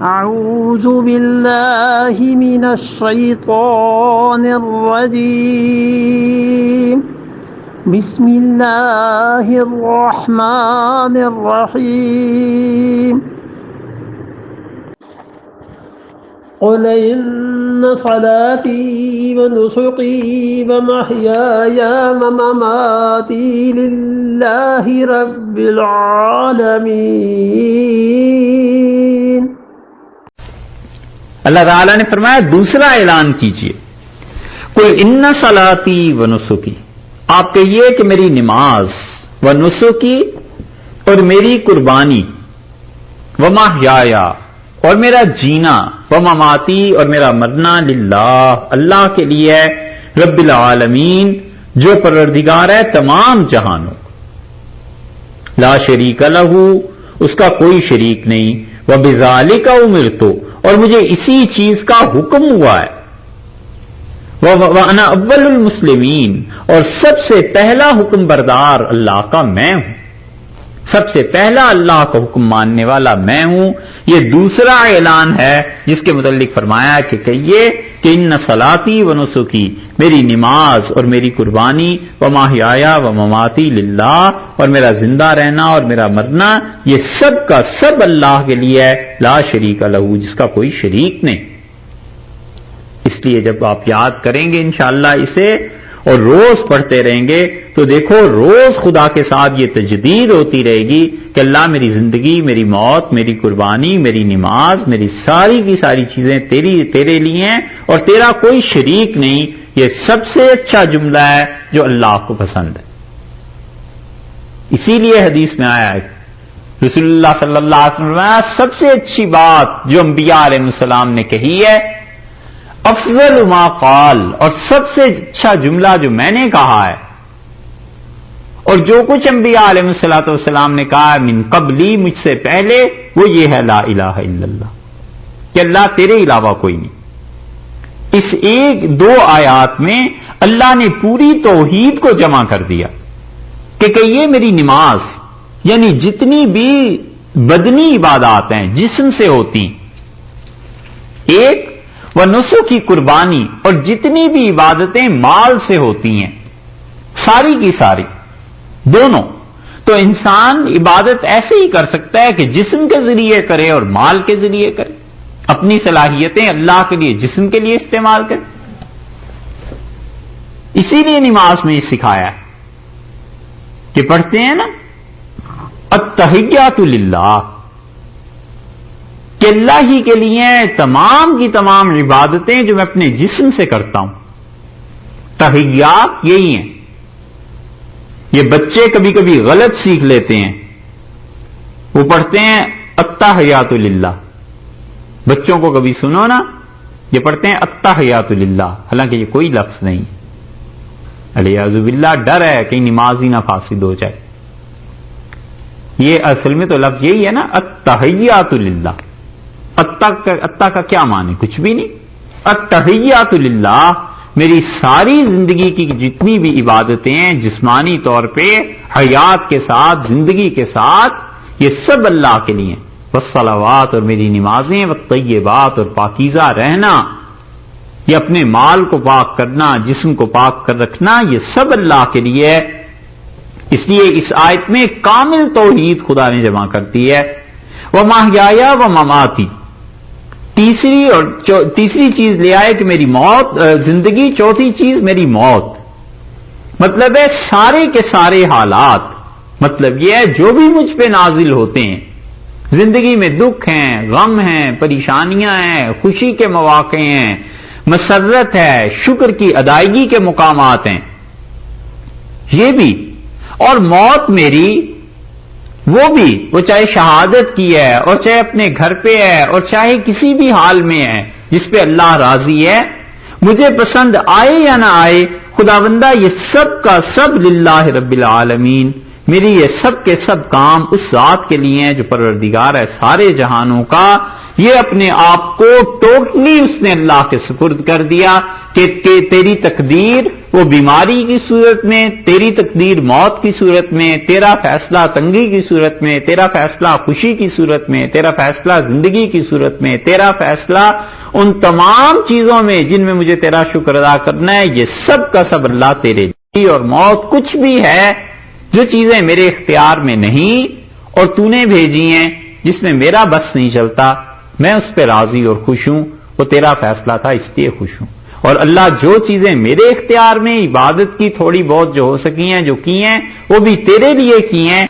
أعوذ بالله من الشيطان الرجيم بسم الله الرحمن الرحيم قل إن صلاتي ونسكي ومحياي ومماتي لله رب العالمين۔ اللہ تعالیٰ نے فرمایا دوسرا اعلان کیجئے، قل ان صلاتی و نسکی، آپ کہیے کہ میری نماز و نسکی اور میری قربانی و محیایا اور میرا جینا و مماتی اور میرا مرنا للہ اللہ کے لیے رب العالمین جو پروردگار ہے تمام جہانوں، لا شریک لہ اس کا کوئی شریک نہیں، وبذالک امرت اور مجھے اسی چیز کا حکم ہوا ہے، وانا اول المسلمین اور سب سے پہلا حکم بردار اللہ کا میں ہوں، سب سے پہلا اللہ کا حکم ماننے والا میں ہوں۔ یہ دوسرا اعلان ہے جس کے متعلق فرمایا کہ کہیے کہ ان صلاتی و نسکی، میری نماز اور میری قربانی و محیایا و مماتی للہ اور میرا زندہ رہنا اور میرا مرنا یہ سب کا سب اللہ کے لیے ہے، لا شریک لہ جس کا کوئی شریک نہیں۔ اس لیے جب آپ یاد کریں گے انشاءاللہ اسے اور روز پڑھتے رہیں گے تو دیکھو روز خدا کے ساتھ یہ تجدید ہوتی رہے گی کہ اللہ میری زندگی، میری موت، میری قربانی، میری نماز، میری ساری کی ساری چیزیں تیرے لیے ہیں اور تیرا کوئی شریک نہیں۔ یہ سب سے اچھا جملہ ہے جو اللہ کو پسند ہے۔ اسی لیے حدیث میں آیا ہے رسول اللہ صلی اللہ علیہ وسلم سب سے اچھی بات جو انبیاء علیہ السلام نے کہی ہے، افضل ما قال، اور سب سے اچھا جملہ جو میں نے کہا ہے اور جو کچھ انبیاء علیہ الصلوۃ والسلام نے کہا ہے من قبلی، مجھ سے پہلے، وہ یہ ہے لا الہ الا اللہ، کہ اللہ تیرے علاوہ کوئی نہیں۔ اس ایک دو آیات میں اللہ نے پوری توحید کو جمع کر دیا کہ یہ میری نماز یعنی جتنی بھی بدنی عبادات ہیں جسم سے ہوتی، ایک وہ نسک کی قربانی اور جتنی بھی عبادتیں مال سے ہوتی ہیں ساری کی ساری دونوں، تو انسان عبادت ایسے ہی کر سکتا ہے کہ جسم کے ذریعے کرے اور مال کے ذریعے کرے، اپنی صلاحیتیں اللہ کے لیے جسم کے لیے استعمال کرے۔ اسی لیے نماز میں یہ سکھایا ہے کہ پڑھتے ہیں نا التحیات للہ، کہ اللہ ہی کے لیے تمام کی تمام عبادتیں جو میں اپنے جسم سے کرتا ہوں۔ تحیات یہی ہیں، یہ بچے کبھی کبھی غلط سیکھ لیتے ہیں، وہ پڑھتے ہیں التحیات للہ، بچوں کو کبھی سنو نا یہ پڑھتے ہیں التحیات للہ، حالانکہ یہ کوئی لفظ نہیں، الیاذ باللہ ڈر ہے کہیں نماز ہی نہ فاسد ہو جائے۔ یہ اصل میں تو لفظ یہی ہے نا التحیات للہ، اتہ کا کیا معنی؟ کچھ بھی نہیں۔ التحیات للہ، میری ساری زندگی کی جتنی بھی عبادتیں ہیں جسمانی طور پہ حیات کے ساتھ، زندگی کے ساتھ، یہ سب اللہ کے لیے ہیں۔ والصلوات اور میری نمازیں، والطیبات اور پاکیزہ رہنا، یہ اپنے مال کو پاک کرنا، جسم کو پاک کر رکھنا، یہ سب اللہ کے لیے ہے۔ اس لیے اس آیت میں کامل توحید خدا نے جمع کرتی ہے۔ ومحیایا ومماتی، تیسری چیز لے آئے کہ میری موت، زندگی، چوتھی چیز میری موت، مطلب ہے سارے کے سارے حالات، مطلب یہ ہے جو بھی مجھ پہ نازل ہوتے ہیں زندگی میں، دکھ ہیں، غم ہیں، پریشانیاں ہیں، خوشی کے مواقع ہیں، مسرت ہے، شکر کی ادائیگی کے مقامات ہیں، یہ بھی، اور موت میری وہ بھی، وہ چاہے شہادت کی ہے اور چاہے اپنے گھر پہ ہے اور چاہے کسی بھی حال میں ہے جس پہ اللہ راضی ہے، مجھے پسند آئے یا نہ آئے، خداوندہ یہ سب کا سب للہ رب العالمین، میری یہ سب کے سب کام اس ذات کے لیے ہیں جو پروردگار ہے سارے جہانوں کا۔ یہ اپنے آپ کو ٹوٹلی اس نے اللہ کے سپرد کر دیا کہ تیری تقدیر وہ بیماری کی صورت میں، تیری تقدیر موت کی صورت میں، تیرا فیصلہ تنگی کی صورت میں، تیرا فیصلہ خوشی کی صورت میں، تیرا فیصلہ زندگی کی صورت میں، تیرا فیصلہ ان تمام چیزوں میں جن میں مجھے تیرا شکر ادا کرنا ہے، یہ سب کا سب اللہ تیرے لیے۔ اور موت کچھ بھی ہے جو چیزیں میرے اختیار میں نہیں اور تو نے بھیجی ہیں جس میں میرا بس نہیں چلتا، میں اس پہ راضی اور خوش ہوں، وہ تیرا فیصلہ تھا اس لیے خوش ہوں۔ اور اللہ جو چیزیں میرے اختیار میں عبادت کی تھوڑی بہت جو ہو سکی ہیں جو کی ہیں وہ بھی تیرے لیے کی ہیں،